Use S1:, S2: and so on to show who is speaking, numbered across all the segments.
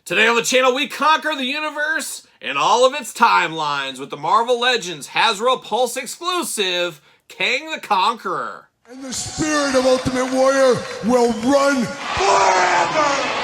S1: Today on the channel, we conquer the universe and all of its timelines with the Marvel Legends Hasbro Pulse exclusive, Kang the Conqueror.
S2: And the spirit of Ultimate Warrior will run forever!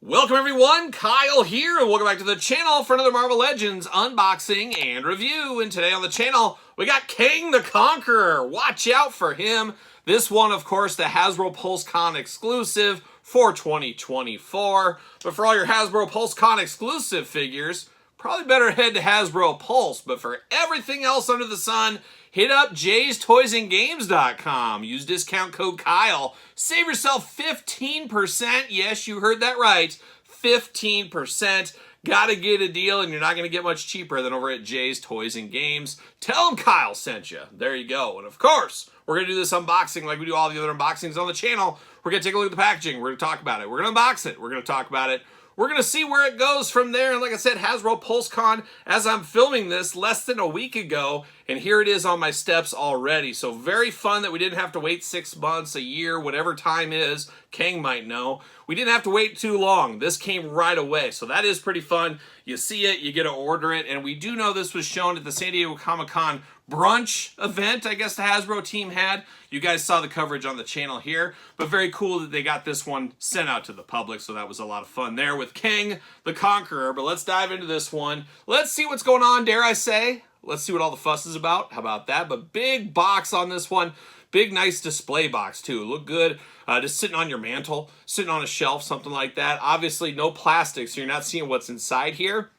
S1: Welcome everyone, Kyle here, and welcome back to the channel for another Marvel Legends unboxing and review. And today on the channel, we got Kang the Conqueror. Watch out for him. This one, of course, the Hasbro PulseCon exclusive for 2024. But for all your Hasbro PulseCon exclusive figures, probably better head to Hasbro Pulse. But for everything else under the sun, hit up jaystoysandgames.com. Use discount code Kyle. Save yourself 15%. Yes, you heard that right. 15%. Gotta get a deal, and you're not going to get much cheaper than over at Jay's Toys and Games. Tell them Kyle sent you. There you go. And of course, we're going to do this unboxing like we do all the other unboxings on the channel. We're going to take a look at the packaging. We're going to talk about it. We're going to unbox it. We're going to talk about it. We're going to see where it goes from there. And like I said, Hasbro PulseCon, as I'm filming this less than a week ago, and here it is on my steps already. So very fun that we didn't have to wait 6 months, a year, whatever time is. Kang might know. We didn't have to wait too long. This came right away. So that is pretty fun. You see it, you get to order it. And we do know this was shown at the San Diego Comic-Con brunch event, I guess the Hasbro team had. You guys saw the coverage on the channel here, but very cool that they got this one sent out to the public, so that was a lot of fun there with Kang the Conqueror. But let's dive into this one. Let's see what's going on, dare I say. Let's see what all the fuss is about. How about that? But big box on this one. Big, nice display box, too. Look good. Just sitting on your mantle, sitting on a shelf, something like that. Obviously, no plastic, so you're not seeing what's inside here.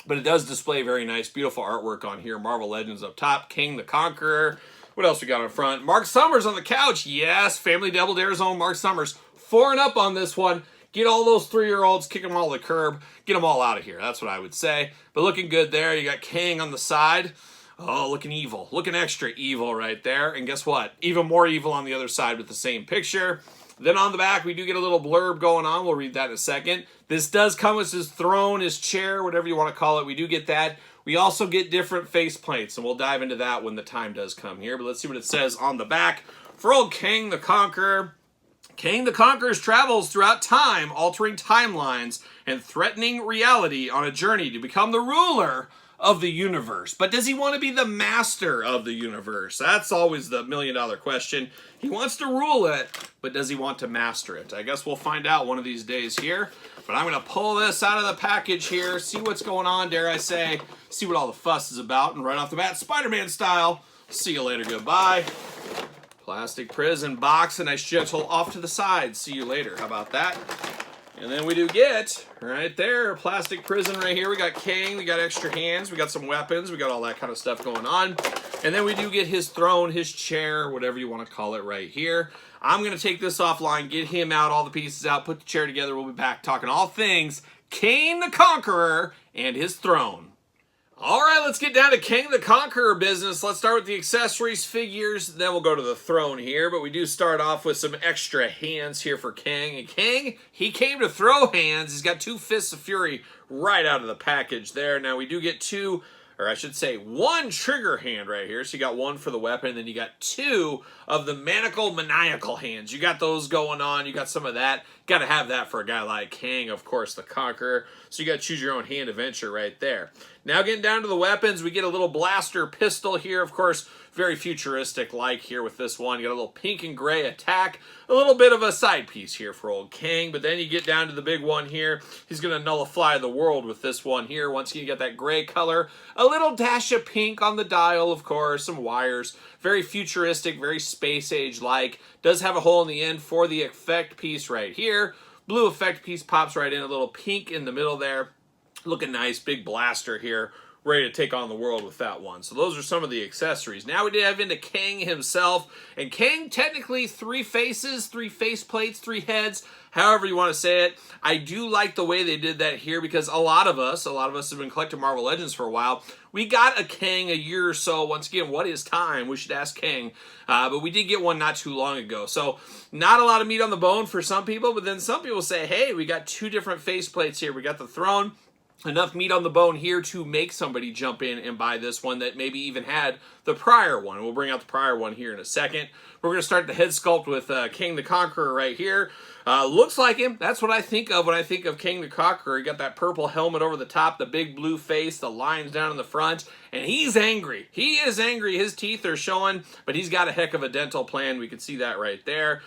S1: But it does display very nice, beautiful artwork on here. Marvel Legends up top. Kang the Conqueror. What else we got in front? Mark Summers on the couch. Yes, Family Double Dare's own Mark Summers. 4 and up on this one. Get all those 3-year-olds, kick them all to the curb. Get them all out of here. That's what I would say. But looking good there. You got Kang on the side. Oh, looking evil. Looking extra evil right there. And guess what? Even more evil on the other side with the same picture. Then on the back, we do get a little blurb going on. We'll read that in a second. This does come with his throne, his chair, whatever you want to call it. We do get that. We also get different face plates, and we'll dive into that when the time does come here. But let's see what it says on the back. For old Kang the Conqueror, Kang the Conqueror travels throughout time, altering timelines and threatening reality on a journey to become the ruler of the universe. But does he want to be the master of the universe? That's always the million-dollar question. He wants to rule it, but does he want to master it? I guess we'll find out one of these days here. But I'm going to pull this out of the package here, see what's going on, dare I say, see what all the fuss is about, and right off the bat, Spider-Man style. See you later, goodbye. Plastic prison box, a nice gentle off to the side. See you later. How about that? And then we do get, right there, a plastic prison right here. We got Kang, we got extra hands, we got some weapons, we got all that kind of stuff going on. And then we do get his throne, his chair, whatever you want to call it right here. I'm going to take this offline, get him out, all the pieces out, put the chair together. We'll be back talking all things Kang the Conqueror and his throne. All right, let's get down to Kang the Conqueror business. Let's start with the accessories, figures, then we'll go to the throne here. But we do start off with some extra hands here for Kang. And Kang, he came to throw hands. He's got 2 Fists of Fury right out of the package there. Now, we do get 2, or I should say 1 trigger hand right here. So you got 1 for the weapon, and then you got 2 of the manacled maniacal hands. You got those going on. You got some of that. Got to have that for a guy like Kang, of course, the Conqueror. So you got to choose your own hand adventure right there. Now getting down to the weapons, we get a little blaster pistol here. Of course, very futuristic-like here with this one. You got a little pink and gray attack. A little bit of a side piece here for old Kang. But then you get down to the big one here. He's going to nullify the world with this one here. Once you get that gray color, a little dash of pink on the dial, of course, some wires. Very futuristic, very space age-like. Does have a hole in the end for the effect piece right here. Blue effect piece pops right in, a little pink in the middle there. Looking nice, big blaster here ready to take on the world with that one. So those are some of the accessories. Now we dive into Kang himself. And Kang, technically 3 faces, 3 face plates, 3 heads, however you want to say it. I do like the way they did that here because a lot of us have been collecting Marvel Legends for a while. We got a Kang a year or so. Once again, what is time? We should ask Kang. But we did get one not too long ago. So not a lot of meat on the bone for some people, but then some people say, hey, we got 2 different faceplates here. We got the throne. Enough meat on the bone here to make somebody jump in and buy this one that maybe even had the prior one. We'll bring out the prior one here in a second. We're going to start the head sculpt with Kang the Conqueror right here. Looks like him. That's what I think of when I think of Kang the Conqueror. He got that purple helmet over the top, the big blue face, the lines down in the front, and he's angry. He is angry. His teeth are showing, but he's got a heck of a dental plan. We can see that right there.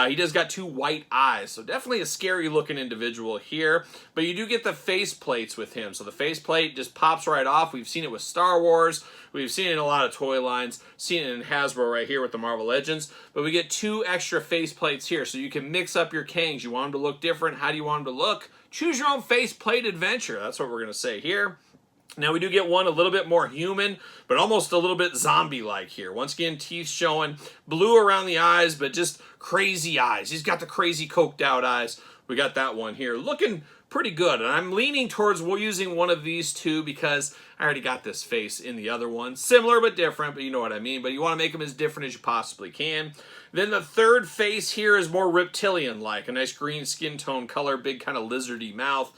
S1: He does got 2 white eyes, so definitely a scary looking individual here. But you do get the face plates with him. So the face plate just pops right off. We've seen it with Star Wars. We've seen it in a lot of toy lines. Seen it in Hasbro right here with the Marvel Legends. But we get 2 extra face plates here, so you can mix up your Kangs. You want them to look different. How do you want them to look? Choose your own face plate adventure. That's what we're going to say here. Now we do get one a little bit more human, but almost a little bit zombie-like here. Once again, teeth showing, blue around the eyes, but just crazy eyes. He's got the crazy coked out eyes. We got that one here. Looking pretty good, and I'm leaning towards using one of these 2 because I already got this face in the other one. Similar but different, but you know what I mean. But you want to make them as different as you possibly can. Then the third face here is more reptilian-like. A nice green skin tone color, big kind of lizardy mouth.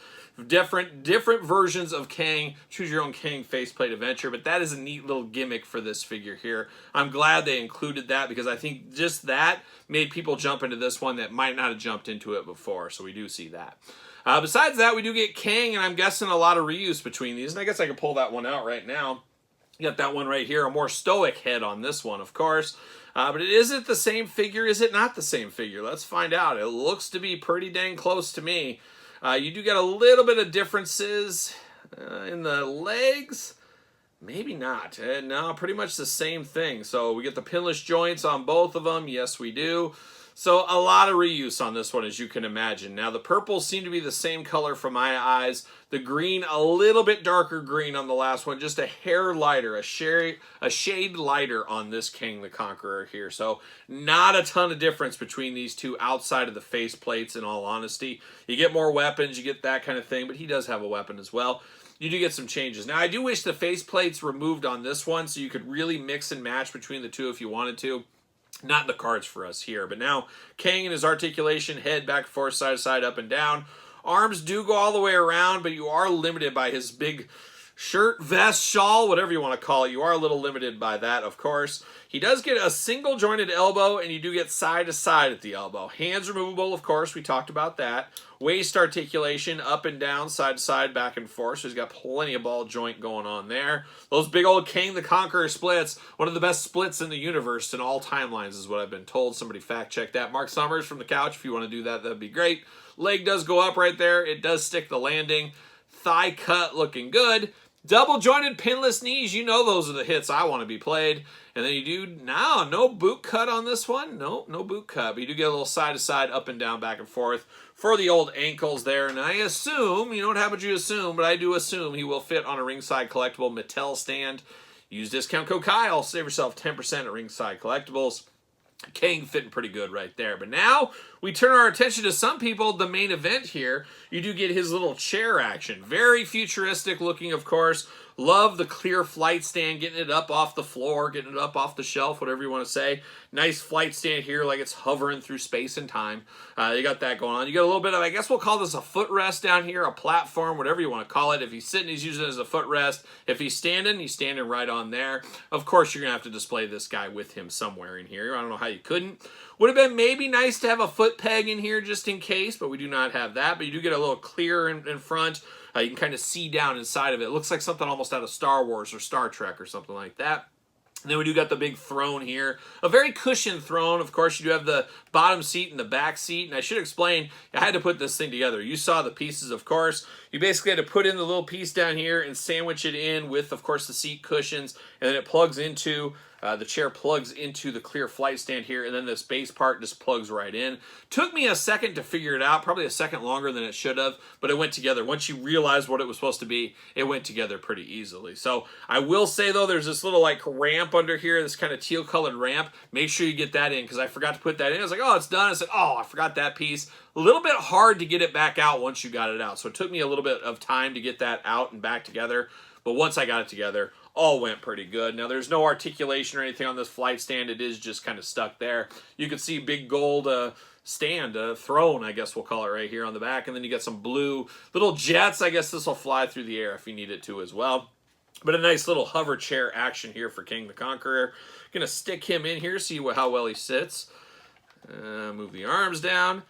S1: Different versions of Kang. Choose your own Kang faceplate adventure, but that is a neat little gimmick for this figure here. I'm glad they included that because I think just that made people jump into this one that might not have jumped into it before, so we do see that. Besides that, we do get Kang, and I'm guessing a lot of reuse between these, and I guess I can pull that one out right now. You got that one right here, a more stoic head on this one, of course. But is it the same figure? Is it not the same figure? Let's find out. It looks to be pretty dang close to me. You do get a little bit of differences in the legs. Maybe not. No, pretty much the same thing. So we get the pinless joints on both of them. Yes, we do. So a lot of reuse on this one, as you can imagine. Now, the purples seem to be the same color for my eyes. The green, a little bit darker green on the last one. Just a hair lighter, a shade lighter on this Kang the Conqueror here. So not a ton of difference between these 2 outside of the face plates, in all honesty. You get more weapons, you get that kind of thing, but he does have a weapon as well. You do get some changes. Now, I do wish the face plates removed on this one so you could really mix and match between the 2 if you wanted to. Not in the cards for us here, but now Kang and his articulation, head back and forth, side to side, up and down. Arms do go all the way around, but you are limited by his big shirt, vest, shawl, whatever you want to call it. You are a little limited by that, of course. He does get a single jointed elbow, and you do get side to side at the elbow. Hands removable, of course. We talked about that. Waist articulation, up and down, side to side, back and forth. So he's got plenty of ball joint going on there. Those big old Kang the Conqueror splits, one of the best splits in the universe in all timelines is what I've been told. Somebody fact check that. Mark Summers from the couch, if you want to do that, that'd be great. Leg does go up right there. It does stick the landing. Thigh cut looking good. Double jointed pinless knees, you know those are the hits I want to be played. And then you do, no boot cut on this one. No boot cut. But you do get a little side to side, up and down, back and forth for the old ankles there. And I assume, you know what happens you assume, but I do assume he will fit on a Ringside Collectible Mattel stand. Use discount code Kyle, save yourself 10% at Ringside Collectibles. Kang fitting pretty good right there. But now we turn our attention to some people, the main event here. You do get his little chair action. Very futuristic looking, of course. Love the clear flight stand, getting it up off the floor, getting it up off the shelf, whatever you want to say. Nice flight stand here, like it's hovering through space and time. You got that going on. You got a little bit of, I guess we'll call this a footrest down here, a platform, whatever you want to call it. If he's sitting, he's using it as a footrest. If he's standing right on there. Of course, you're going to have to display this guy with him somewhere in here. I don't know how you couldn't. Would have been maybe nice to have a foot peg in here just in case, but we do not have that. But you do get a little clear in front. You can kind of see down inside of it. It looks like something almost out of Star Wars or Star Trek or something like that. And then we do got the big throne here. A very cushioned throne. Of course, you do have the bottom seat and the back seat. And I should explain, I had to put this thing together. You saw the pieces, of course. You basically had to put in the little piece down here and sandwich it in with, of course, the seat cushions. And then it plugs into, the chair plugs into the clear flight stand here. And then this base part just plugs right in. Took me a second to figure it out. Probably a second longer than it should have. But it went together. Once you realized what it was supposed to be, it went together pretty easily. So I will say, though, there's this little like ramp under here. This kind of teal colored ramp. Make sure you get that in because I forgot to put that in. I was like, oh, it's done. I said, oh, I forgot that piece. A little bit hard to get it back out once you got it out. So it took me a little bit of time to get that out and back together. But once I got it together, all went pretty good. Now, there's no articulation or anything on this flight stand. It is just kind of stuck there. You can see big gold stand, throne, I guess we'll call it right here on the back. And then you got some blue little jets. I guess this will fly through the air if you need it to as well. But a nice little hover chair action here for Kang the Conqueror. Going to stick him in here, see how well he sits. Move the arms down.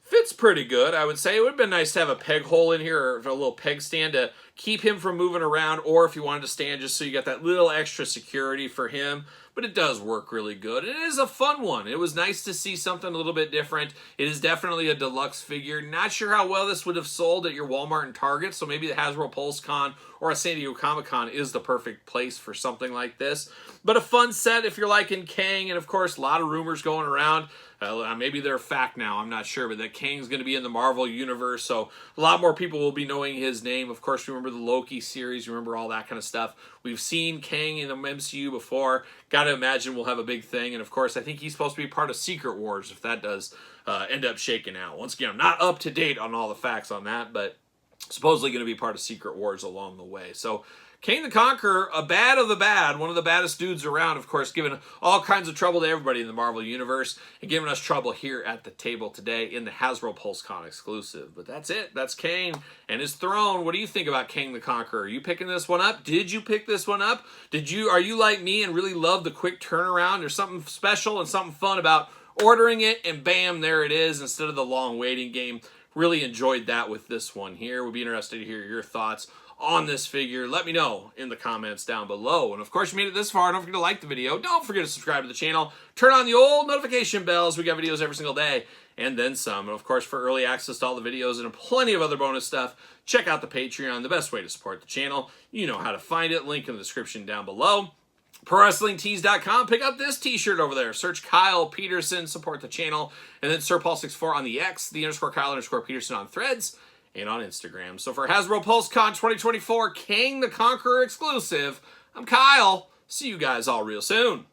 S1: Fits pretty good, I would say. It would have been nice to have a peg hole in here or a little peg stand to keep him from moving around, or if you wanted to stand just so you got that little extra security for him. But it does work really good. It is a fun one. It was nice to see something a little bit different. It is definitely a deluxe figure. Not sure how well this would have sold at your Walmart and Target, so maybe the Hasbro PulseCon or a San Diego Comic-Con is the perfect place for something like this. But a fun set if you're liking Kang, and of course, a lot of rumors going around. Maybe they're a fact now, I'm not sure, but that Kang's going to be in the Marvel Universe, so a lot more people will be knowing his name. Of course, remember the Loki series, remember all that kind of stuff. We've seen Kang in the MCU before. Got to imagine we'll have a big thing, and of course, I think he's supposed to be part of Secret Wars if that does end up shaking out. Once again, I'm not up to date on all the facts on that, but supposedly going to be part of Secret Wars along the way. So Kang the Conqueror, a bad of the bad, one of the baddest dudes around, of course, giving all kinds of trouble to everybody in the Marvel Universe, and giving us trouble here at the table today in the Hasbro PulseCon exclusive. But that's it. That's Kang and his throne. What do you think about Kang the Conqueror? Are you picking this one up? Did you pick this one up? Are you like me and really love the quick turnaround? There's something special and something fun about ordering it, and bam, there it is, instead of the long waiting game. Really enjoyed that with this one here. Would be interested to hear your thoughts on this figure. Let me know in the comments down below. And of course, you made it this far. Don't forget to like the video. Don't forget to subscribe to the channel. Turn on the old notification bells. We got videos every single day and then some. And of course, for early access to all the videos and plenty of other bonus stuff, check out the Patreon, the best way to support the channel. You know how to find it. Link in the description down below. ProWrestlingTees.com. Pick up this t-shirt over there. Search Kyle Peterson, support the channel. And then SirPaul64 on the X, the _Kyle_Peterson on Threads, and on Instagram. So for Hasbro PulseCon 2024 Kang the Conqueror exclusive, I'm Kyle. See you guys all real soon.